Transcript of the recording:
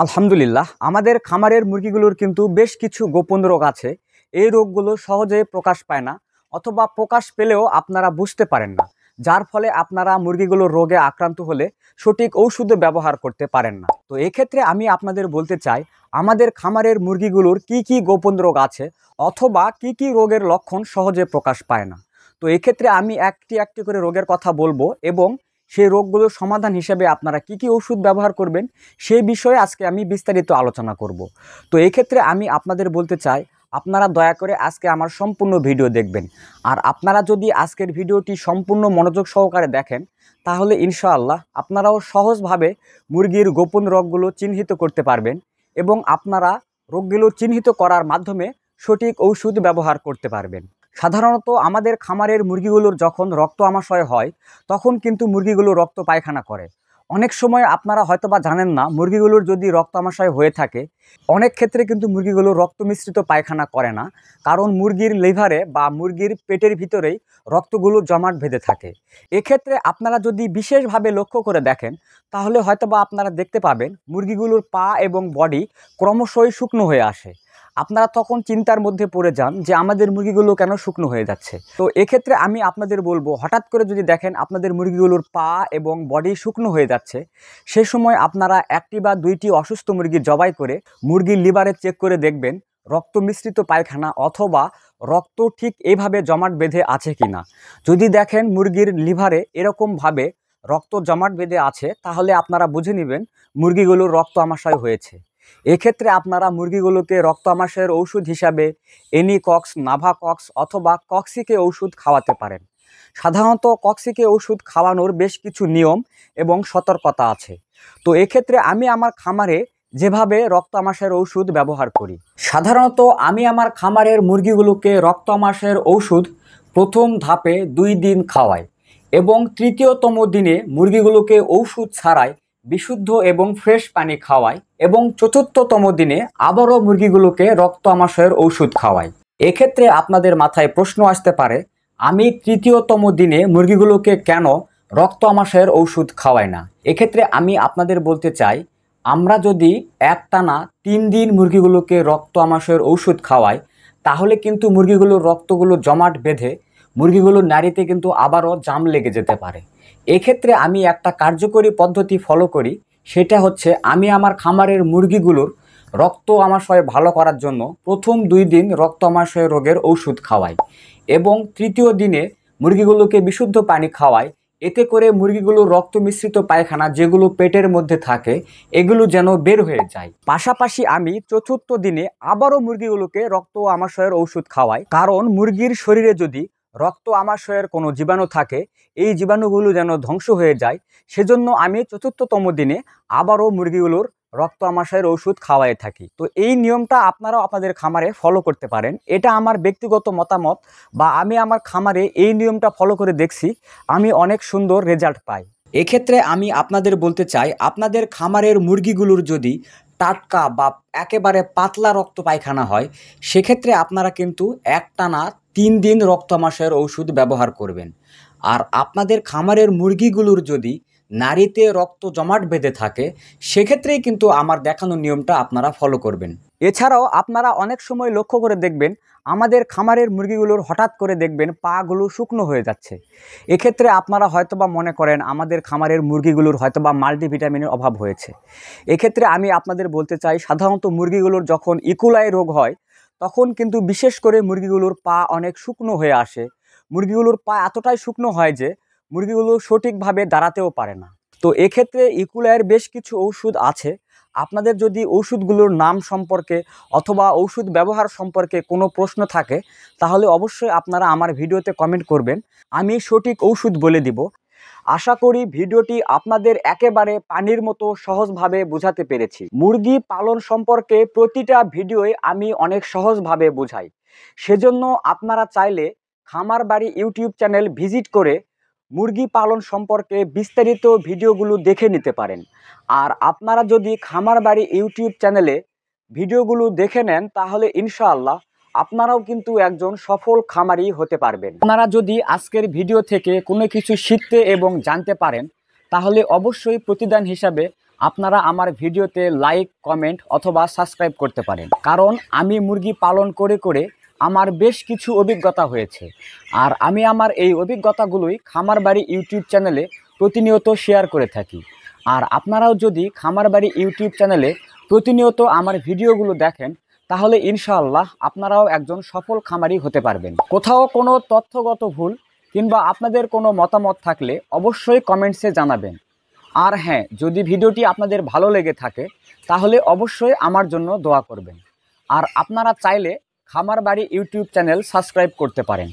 আলহামদুলিল্লাহ, আমাদের খামারের মুরগিগুলোর কিন্তু বেশ কিছু গোপন রোগ আছে। এই রোগগুলো সহজে প্রকাশ পায় না, অথবা প্রকাশ পেলেও আপনারা বুঝতে পারেন না, যার ফলে আপনারা মুরগিগুলোর রোগে আক্রান্ত হলে সঠিক ঔষধ ব্যবহার করতে পারেন না। তো এক্ষেত্রে আমি আপনাদের বলতে চাই, আমাদের খামারের মুরগিগুলোর কি কি গোপন রোগ আছে, অথবা কি কি রোগের লক্ষণ সহজে প্রকাশ পায় না। তো এক্ষেত্রে আমি একটি একটি করে রোগের কথা বলবো, এবং সেই রোগগুলোর সমাধান হিসেবে আপনারা কি কি ওষুধ ব্যবহার করবেন সেই বিষয়ে আজকে আমি বিস্তারিত আলোচনা করব। তো এক্ষেত্রে আমি আপনাদের বলতে চাই, আপনারা দয়া করে আজকে আমার সম্পূর্ণ ভিডিও দেখবেন। আর আপনারা যদি আজকের ভিডিওটি সম্পূর্ণ মনোযোগ সহকারে দেখেন, তাহলে ইনশাআল্লাহ আপনারাও সহজভাবে মুরগির গোপন রোগগুলো চিহ্নিত করতে পারবেন, এবং আপনারা রোগগুলো চিহ্নিত করার মাধ্যমে সঠিক ঔষধ ব্যবহার করতে পারবেন। সাধারণত আমাদের খামারের মুরগিগুলোর যখন রক্ত আমাশয় হয়, তখন কিন্তু মুরগিগুলো রক্ত পায়খানা করে। অনেক সময় আপনারা হয়তোবা জানেন না, মুরগিগুলোর যদি রক্ত আমাশয় হয়ে থাকে, অনেক ক্ষেত্রে কিন্তু মুরগিগুলো রক্ত মিশ্রিত পায়খানা করে না, কারণ মুরগির লিভারে বা মুরগির পেটের ভিতরেই রক্তগুলো জমাট বেঁধে থাকে। এক্ষেত্রে আপনারা যদি বিশেষভাবে লক্ষ্য করে দেখেন, তাহলে হয়তোবা আপনারা দেখতে পাবেন মুরগিগুলোর পা এবং বডি ক্রমশই শুকনো হয়ে আসে। আপনারা তখন চিন্তার মধ্যে পড়ে যান যে আমাদের মুরগিগুলো কেন শুকনো হয়ে যাচ্ছে। তো এক্ষেত্রে আমি আপনাদের বলবো, হঠাৎ করে যদি দেখেন আপনাদের মুরগিগুলোর পা এবং বডি শুকনো হয়ে যাচ্ছে, সে সময় আপনারা একটি বা দুইটি অসুস্থ মুরগি জবাই করে মুরগির লিভারে চেক করে দেখবেন রক্ত মিশ্রিত পায়খানা অথবা রক্ত ঠিক এইভাবে জমাট বেঁধে আছে কিনা। যদি দেখেন মুরগির লিভারে এরকমভাবে রক্ত জমাট বেঁধে আছে, তাহলে আপনারা বুঝে নেবেন মুরগিগুলোর রক্ত আমাশয় হয়েছে। এক্ষেত্রে আপনারা মুরগিগুলোকে রক্ত আমাশয়ের ঔষধ হিসাবে এনিকক্স, নাভাকক্স অথবা কক্সিকে ঔষধ খাওয়াতে পারেন। সাধারণত কক্সিকে ওষুধ খাওয়ানোর বেশ কিছু নিয়ম এবং সতর্কতা আছে। তো এক্ষেত্রে আমি আমার খামারে যেভাবে রক্ত আমাশয়ের ঔষধ ব্যবহার করি, সাধারণত আমি আমার খামারের মুরগিগুলোকে রক্ত আমাশয়ের ঔষধ প্রথম ধাপে 2 দিন খাওয়াই, এবং তৃতীয়তম দিনে মুরগিগুলোকে ঔষধ ছাড়াই বিশুদ্ধ এবং ফ্রেশ পানি খাওয়াই, এবং চতুর্থতম দিনে আবারও মুরগিগুলোকে রক্ত আমাশয়ের ঔষধ খাওয়াই। এক্ষেত্রে আপনাদের মাথায় প্রশ্ন আসতে পারে, আমি তৃতীয়তম দিনে মুরগিগুলোকে কেন রক্ত আমাশয়ের ঔষধ খাওয়াই না? এক্ষেত্রে আমি আপনাদের বলতে চাই, আমরা যদি একটানা 3 দিন মুরগিগুলোকে রক্ত আমাশয়ের ঔষধ খাওয়াই, তাহলে কিন্তু মুরগিগুলোর রক্তগুলো জমাট বেঁধে মুরগিগুলোর নাড়িতে কিন্তু আবারও জাম লেগে যেতে পারে। এক্ষেত্রে আমি একটা কার্যকরী পদ্ধতি ফলো করি, সেটা হচ্ছে আমি আমার খামারের মুরগিগুলোর রক্ত আমাশয় ভালো করার জন্য প্রথম 2 দিন রক্ত আমাশয় রোগের ঔষধ খাওয়াই, এবং তৃতীয় দিনে মুরগিগুলোকে বিশুদ্ধ পানি খাওয়াই। এতে করে মুরগিগুলোর রক্ত মিশ্রিত পায়খানা যেগুলো পেটের মধ্যে থাকে, এগুলো যেন বের হয়ে যায়। পাশাপাশি আমি চতুর্থ দিনে আবারও মুরগিগুলোকে রক্ত আমাশয়ের ঔষধ খাওয়াই, কারণ মুরগির শরীরে যদি রক্ত আমাশয়ের কোনো জীবাণু থাকে, এই জীবাণুগুলো যেন ধ্বংস হয়ে যায়। সেজন্য আমি চতুর্থতম দিনে আবারও মুরগিগুলোর রক্ত আমাশয়ের ওষুধ খাওয়াই থাকি। তো এই নিয়মটা আপনারাও আপনাদের খামারে ফলো করতে পারেন। এটা আমার ব্যক্তিগত মতামত, বা আমি আমার খামারে এই নিয়মটা ফলো করে দেখছি, আমি অনেক সুন্দর রেজাল্ট পাই। এক্ষেত্রে আমি আপনাদের বলতে চাই, আপনাদের খামারের মুরগিগুলোর যদি টাটকা বা একেবারে পাতলা রক্ত পায়খানা হয়, সেক্ষেত্রে আপনারা কিন্তু একটানা 3 দিন রক্ত আমাশয়ের ওষুধ ব্যবহার করবেন। আর আপনাদের খামারের মুরগিগুলোর যদি নাড়িতে রক্ত জমাট বেঁধে থাকে, সেক্ষেত্রেই কিন্তু আমার দেখানো নিয়মটা আপনারা ফলো করবেন। এছাড়াও আপনারা অনেক সময় লক্ষ্য করে দেখবেন, আমাদের খামারের মুরগিগুলোর হঠাৎ করে দেখবেন পাগুলো শুকনো হয়ে যাচ্ছে। এক্ষেত্রে আপনারা হয়তোবা মনে করেন আমাদের খামারের মুরগিগুলোর হয়তোবা মাল্টিভিটামিনের অভাব হয়েছে। এক্ষেত্রে আমি আপনাদের বলতে চাই, সাধারণত মুরগিগুলোর যখন ইকোলাই রোগ হয়, তখন কিন্তু বিশেষ করে মুরগিগুলোর পা অনেক শুকনো হয়ে আসে। মুরগিগুলোর পা এতটাই শুকনো হয় যে মুরগিগুলো সঠিকভাবে দাঁড়াতেও পারে না। তো এক্ষেত্রে ইকুলাইয়ের বেশ কিছু ঔষধ আছে। আপনাদের যদি ঔষধগুলোর নাম সম্পর্কে অথবা ঔষধ ব্যবহার সম্পর্কে কোনো প্রশ্ন থাকে, তাহলে অবশ্যই আপনারা আমার ভিডিওতে কমেন্ট করবেন, আমি সঠিক ঔষধ বলে দিব। আশা করি ভিডিওটি আপনাদের একেবারে পানির মতো সহজভাবে বোঝাতে পেরেছি। মুরগি পালন সম্পর্কে প্রতিটা ভিডিওয় আমি অনেক সহজভাবে বোঝাই। সেজন্য আপনারা চাইলে খামার বাড়ি ইউটিউব চ্যানেল ভিজিট করে মুরগি পালন সম্পর্কে বিস্তারিত ভিডিওগুলো দেখে নিতে পারেন। আর আপনারা যদি খামার বাড়ি ইউটিউব চ্যানেলে ভিডিওগুলো দেখে নেন, তাহলে ইনশাআল্লাহ আপনারাও কিন্তু একজন সফল খামারি হতে পারবেন। আপনারা যদি আজকের ভিডিও থেকে কোনো কিছু শিখতে এবং জানতে পারেন, তাহলে অবশ্যই প্রতিদান হিসাবে আপনারা আমার ভিডিওতে লাইক, কমেন্ট অথবা সাবস্ক্রাইব করতে পারেন। কারণ আমি মুরগি পালন করে করে আমার বেশ কিছু অভিজ্ঞতা হয়েছে, আর আমি আমার এই অভিজ্ঞতাগুলোই খামারবাড়ি ইউটিউব চ্যানেলে প্রতিনিয়ত শেয়ার করে থাকি। আর আপনারাও যদি খামারবাড়ি ইউটিউব চ্যানেলে প্রতিনিয়ত আমার ভিডিওগুলো দেখেন, তাহলে ইনশাআল্লাহ আপনারাও একজন সফল খামারি হতে পারবেন। কোথাও কোনো তথ্যগত ভুল কিংবা আপনাদের কোনো মতামত থাকলে অবশ্যই কমেন্টসে জানাবেন। আর হ্যাঁ, যদি ভিডিওটি আপনাদের ভালো লেগে থাকে তাহলে অবশ্যই আমার জন্য দোয়া করবেন। আর আপনারা চাইলে খামারবাড়ি ইউটিউব চ্যানেল সাবস্ক্রাইব করতে পারেন।